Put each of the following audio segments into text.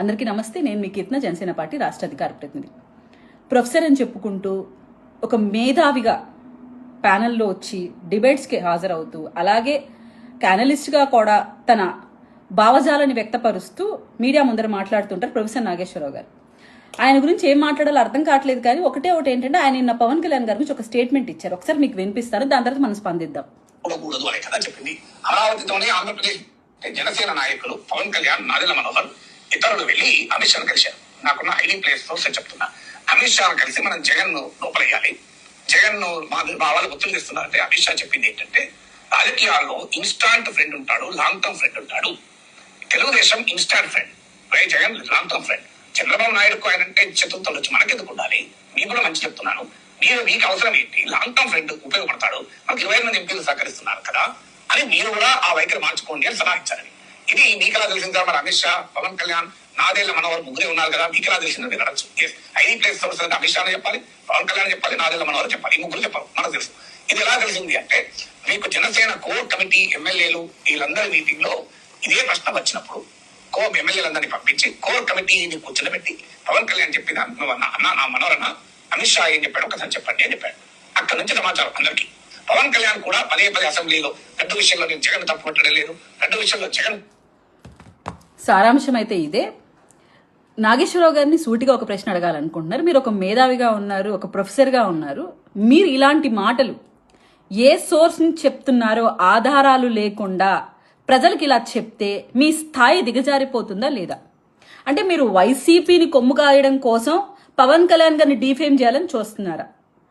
అందరికీ నమస్తే. నేను మీ కీర్తన, జనసేన పార్టీ రాష్ట్ర అధికార ప్రతినిధి. ప్రొఫెసర్ అని చెప్పుకుంటూ ఒక మేధావిగా ప్యానెల్లో వచ్చి డిబేట్స్కి హాజరవుతూ అలాగే క్యానలిస్ట్గా కూడా తన భావజాలని వ్యక్తపరుస్తూ మీడియా ముందర మాట్లాడుతుంటారు ప్రొఫెసర్ నాగేశ్వరరావు గారు. ఆయన గురించి ఏం మాట్లాడాలో అర్థం కావట్లేదు. కానీ ఒకటి ఏంటంటే ఆయన నిన్న పవన్ కళ్యాణ్ గారి గురించి ఒక స్టేట్మెంట్ ఇచ్చారు. ఒకసారి మీకు వినిపిస్తాను, దాని తర్వాత మనం స్పందిద్దాం. చెప్పింది అమరావతితోనే ఆంధ్రప్రదేశ్ జనసేన నాయకులు పవన్ కళ్యాణ్, నాదెళ్ల మనోహర్ ఇతరులు వెళ్లి అమిత్ షాను కలిశారు. నాకున్న హైలీ ప్లేస్ సోర్స్ చెప్తున్నా. అమిత్ షాను కలిసి మనం జగన్ ను లోపలేయాలి, జగన్ ను మా వాళ్ళు ఒత్తిడి తెస్తున్నారంటే అమిత్ షా చెప్పింది ఏంటంటే, రాజకీయాల్లో ఇన్స్టాంట్ ఫ్రెండ్ ఉంటాడు, లాంగ్ టర్మ్ ఫ్రెండ్ ఉంటాడు. Telugu Desam instant friend, Jagan long term friend. Chandrababu నాయుడుకు ఆయన అంటే చేతులతో వచ్చి మనకెందుకు ఉండాలి? మీకు కూడా మంచి చెప్తున్నాను. మీకు అవసరం ఏంటి? లాంగ్ టర్మ్ ఫ్రెండ్ ఉపయోగపడతాడు. మనకు 20 మంది ఎంపీలు సహకరిస్తున్నారు కదా అని మీరు కూడా ఆ వైఖరి మార్చుకోండి అని సలహా ఇచ్చారని. ఇది మీకెలా తెలిసిందా? మరి అమిత్ షా, పవన్ కళ్యాణ్, నాదెళ్ల మనోహర్ ముగ్గురే ఉన్నారు కదా, మీకెలా తెలిసిందని అడగచ్చు. ఐడి ప్లేస్ సోర్స్ అంటే అమిత్ షానే చెప్పాలి, పవన్ కళ్యాణ్ చెప్పాలి, నాదెళ్ల మనోహర్ చెప్పాలి. ఈ ముగ్గురు చెప్పాలి, మనకు తెలుసు. ఇది ఎలా తెలిసింది అంటే, మీకు జనసేన కోర్ కమిటీ ఎమ్మెల్యేలు వీళ్ళందరి మీటింగ్ లో ఇదే ప్రశ్న వచ్చినప్పుడు ఎమ్మెల్యేలందరినీ పంపించి కోర్ కమిటీని కూర్చోబెట్టి పవన్ కళ్యాణ్ చెప్పిన అన్న నా మనోరన్న అమిత్ షా ఏం చెప్పాడు ఒకసారి చెప్పండి అని చెప్పాడు. అక్కడ నుంచి సమాచారం అందరికీ. పవన్ కళ్యాణ్ కూడా పదే అసెంబ్లీలో గడ్డు విషయంలో నేను జగన్ తప్పు పట్టడం లేదు, గడ్డు విషయంలో జగన్. సారాంశం అయితే ఇదే. నాగేశ్వరరావు గారిని సూటిగా ఒక ప్రశ్న అడగాలనుకుంటున్నారు. మీరు ఒక మేధావిగా ఉన్నారు, ఒక ప్రొఫెసర్గా ఉన్నారు. మీరు ఇలాంటి మాటలు ఏ సోర్స్ నుంచి చెప్తున్నారో ఆధారాలు లేకుండా ప్రజలకు ఇలా చెప్తే మీ స్థాయి దిగజారిపోతుందా లేదా? అంటే మీరు వైసీపీని కొమ్ము కాయడం కోసం పవన్ కళ్యాణ్ గారిని డీఫేమ్ చేయాలని చూస్తున్నారా?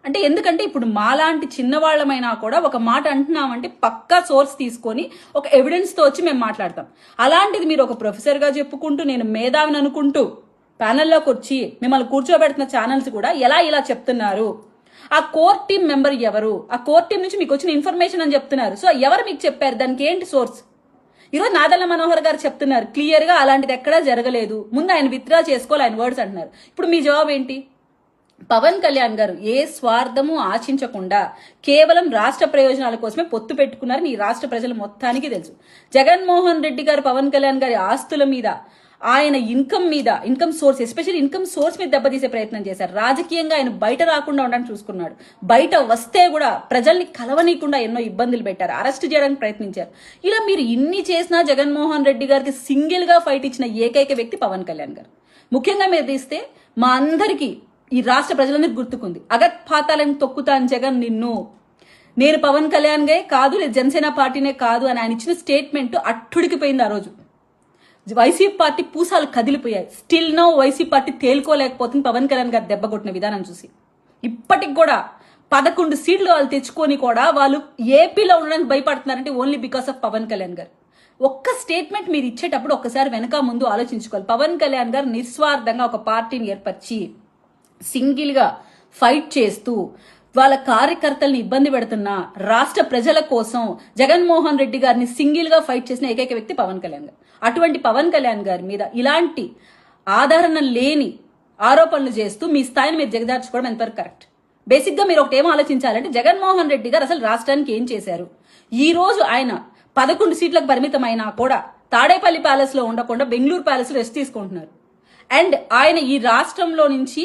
అంటే ఎందుకంటే ఇప్పుడు మాలాంటి చిన్నవాళ్లమైనా కూడా ఒక మాట అంటున్నామంటే పక్కా సోర్స్ తీసుకొని ఒక ఎవిడెన్స్తో వచ్చి మేము మాట్లాడతాం. అలాంటిది మీరు ఒక ప్రొఫెసర్గా చెప్పుకుంటూ నేను మేధావిని అనుకుంటూ ప్యానెల్లోకి వచ్చి మిమ్మల్ని కూర్చోబెడుతున్న ఛానల్స్ కూడా ఇలా చెప్తున్నారు. ఆ కోర్ టీం మెంబర్ ఎవరు? ఆ కోర్ టీం నుంచి మీకు వచ్చిన ఇన్ఫర్మేషన్ అని చెప్తున్నారు. సో ఎవరు మీకు చెప్పారు? దానికి ఏంటి సోర్స్? ఈరోజు నాదెళ్ల మనోహర్ గారు చెప్తున్నారు క్లియర్ గా అలాంటిది ఎక్కడా జరగలేదు, ముందు ఆయన విత్డ్రా చేసుకోవాలి, ఆయన వర్డ్స్ అంటున్నారు. ఇప్పుడు మీ జవాబు ఏంటి? పవన్ కళ్యాణ్ గారు ఏ స్వార్థము ఆశించకుండా కేవలం రాష్ట్ర ప్రయోజనాల కోసమే పొత్తు పెట్టుకున్నారని ఈ రాష్ట్ర ప్రజలు మొత్తానికి తెలుసు. జగన్మోహన్ రెడ్డి గారు పవన్ కళ్యాణ్ గారి ఆస్తుల మీద, ఆయన income source, especially income source మీద దెబ్బతీసే ప్రయత్నం చేశారు. రాజకీయంగా ఆయన బయట రాకుండా ఉండడానికి చూసుకున్నాడు. బయట వస్తే కూడా ప్రజల్ని కలవనీయకుండా ఎన్నో ఇబ్బందులు పెట్టారు, అరెస్ట్ చేయడానికి ప్రయత్నించారు. ఇలా మీరు ఇన్ని చేసినా జగన్మోహన్ రెడ్డి గారికి సింగిల్ గా ఫైట్ ఇచ్చిన ఏకైక వ్యక్తి పవన్ కళ్యాణ్ గారు. ముఖ్యంగా మీరు తీస్తే మా అందరికీ ఈ రాష్ట్ర ప్రజలందరికీ గుర్తుకుంది, అగత్పాతాలను తొక్కుతాను జగన్ నిన్ను, నేను పవన్ కళ్యాణ్ గే కాదు, లేదు జనసేన పార్టీనే కాదు అని ఆయన ఇచ్చిన స్టేట్మెంట్ అట్టుడికిపోయింది. ఆ రోజు వైసీపీ పార్టీ పూసాలు కదిలిపోయాయి. స్టిల్ నో వైసీపీ పార్టీ తేలుకోలేకపోతుంది పవన్ కళ్యాణ్ గారు దెబ్బ కొట్టిన విధానం చూసి. ఇప్పటికి కూడా 11 సీట్లు వాళ్ళు తెచ్చుకొని కూడా వాళ్ళు ఏపీలో ఉండడానికి భయపడుతున్నారంటే only because of Pawan Kalyan garu. ఒక్క స్టేట్మెంట్ మీరు ఇచ్చేటప్పుడు ఒక్కసారి వెనక ముందు ఆలోచించుకోవాలి. పవన్ కళ్యాణ్ గారు నిస్వార్థంగా ఒక పార్టీని ఏర్పరిచి సింగిల్ గా ఫైట్ చేస్తూ వాళ్ళ కార్యకర్తల్ని ఇబ్బంది పెడుతున్న రాష్ట్ర ప్రజల కోసం జగన్మోహన్ రెడ్డి గారిని సింగిల్ గా ఫైట్ చేసిన ఏకైక వ్యక్తి పవన్ కళ్యాణ్ గారు. అటువంటి పవన్ కళ్యాణ్ గారి మీద ఇలాంటి ఆధారణ లేని ఆరోపణలు చేస్తూ మీ స్థాయిని మీరు దిగజార్చుకోవడం ఎంతవరకు కరెక్ట్? బేసిక్ గా మీరు ఒకటి ఏం ఆలోచించాలంటే, జగన్మోహన్ రెడ్డి గారు అసలు రాష్ట్రానికి ఏం చేశారు? ఈ రోజు ఆయన 11 సీట్లకు పరిమితమైనా కూడా తాడేపల్లి ప్యాలెస్ లో ఉండకుండా బెంగళూరు ప్యాలెస్ లో రెస్ట్ తీసుకుంటున్నారు. అండ్ ఆయన ఈ రాష్ట్రంలో నుంచి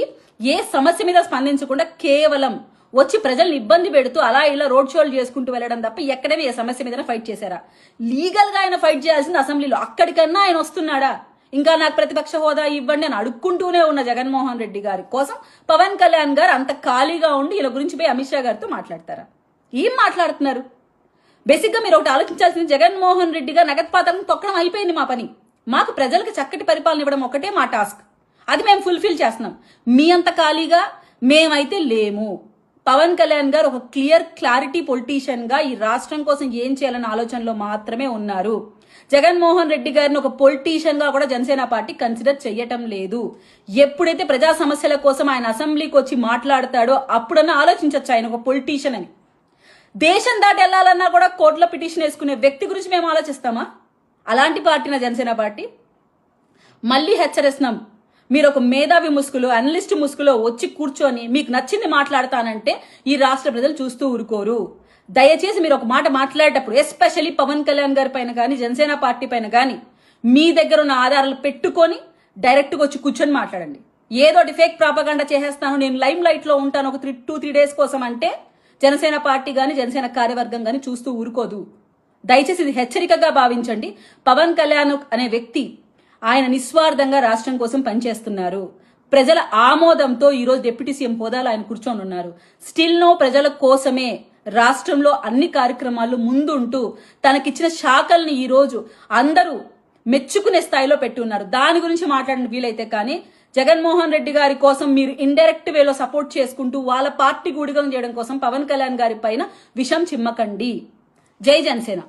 ఏ సమస్య మీద స్పందించకుండా కేవలం వచ్చి ప్రజల్ని ఇబ్బంది పెడుతూ అలా ఇలా రోడ్ షోలు చేసుకుంటూ వెళ్ళడం తప్ప ఎక్కడైనా ఏ సమస్య మీద ఫైట్ చేశారా? లీగల్ గా ఆయన ఫైట్ చేయాల్సింది అసెంబ్లీలో, అక్కడికన్నా ఆయన వస్తున్నాడా? ఇంకా నాకు ప్రతిపక్ష హోదా ఇవ్వండి అని అడుక్కుంటూనే ఉన్న జగన్మోహన్ రెడ్డి గారి కోసం పవన్ కళ్యాణ్ గారు అంత ఖాళీగా ఉండి ఇలా గురించి పోయి అమిత్ షా గారితో మాట్లాడతారా? ఏం మాట్లాడుతున్నారు? బేసిక్ గా మీరు ఒకటి ఆలోచించాల్సింది, జగన్మోహన్ రెడ్డి గారు నగత్పాతం తొక్కడం అయిపోయింది మా పని, మాకు ప్రజలకు చక్కటి పరిపాలన ఇవ్వడం ఒకటే మా టాస్క్, అది మేము ఫుల్ఫిల్ చేస్తున్నాం. మీ అంత ఖాళీగా మేమైతే లేము. పవన్ కళ్యాణ్ గారు ఒక క్లారిటీ పొలిటీషియన్ గా ఈ రాష్ట్రం కోసం ఏం చేయాలన్న ఆలోచనలో మాత్రమే ఉన్నారు. జగన్మోహన్ రెడ్డి గారిని ఒక పొలిటీషియన్ గా కూడా జనసేన పార్టీ కన్సిడర్ చేయటం లేదు. ఎప్పుడైతే ప్రజా సమస్యల కోసం ఆయన అసెంబ్లీకి వచ్చి మాట్లాడతాడో అప్పుడన్నా ఆలోచించవచ్చు ఆయన ఒక పొలిటీషియన్ అని. దేశం దాటి వెళ్లాలన్నా కూడా కోర్టులో పిటిషన్ వేసుకునే వ్యక్తి గురించి మేము ఆలోచిస్తామా? అలాంటి పార్టీనా జనసేన పార్టీ? మళ్ళీ హెచ్చరిస్తున్నాం, మీరు ఒక మేధావి ముసుగులో, అనలిస్ట్ ముసుగులో వచ్చి కూర్చొని మీకు నచ్చింది మాట్లాడతానంటే ఈ రాష్ట్ర ప్రజలు చూస్తూ ఊరుకోరు. దయచేసి మీరు ఒక మాట మాట్లాడేటప్పుడు, ఎస్పెషల్లీ పవన్ కళ్యాణ్ గారి పైన కానీ జనసేన పార్టీ పైన కానీ మీ దగ్గర ఉన్న ఆధారాలు పెట్టుకొని డైరెక్ట్గా వచ్చి కూర్చొని మాట్లాడండి. ఏదో ఫేక్ ప్రాపగండా చేసేస్తాను, నేను లైమ్ లైట్ లో ఉంటాను ఒక 2-3 డేస్ కోసం అంటే జనసేన పార్టీ గాని జనసేన కార్యవర్గం గాని చూస్తూ ఊరుకోదు. దయచేసి ఇది హెచ్చరికగా భావించండి. పవన్ కళ్యాణ్ అనే వ్యక్తి ఆయన నిస్వార్థంగా రాష్ట్రం కోసం పనిచేస్తున్నారు. ప్రజల ఆమోదంతో ఈరోజు డిప్యూటీ సీఎం హోదాలో ఆయన కూర్చొని ఉన్నారు. స్టిల్ నో ప్రజల కోసమే రాష్ట్రంలో అన్ని కార్యక్రమాలు ముందుంటూ తనకిచ్చిన శాఖల్ని ఈరోజు అందరూ మెచ్చుకునే స్థాయిలో పెట్టి ఉన్నారు. దాని గురించి మాట్లాడిన వీలైతే కానీ జగన్మోహన్ రెడ్డి గారి కోసం మీరు ఇండైరెక్ట్ వేలో సపోర్ట్ చేసుకుంటూ వాళ్ళ పార్టీ గూడిగం చేయడం కోసం పవన్ కళ్యాణ్ గారి పైన విషం చిమ్మకండి. జై జనసేన.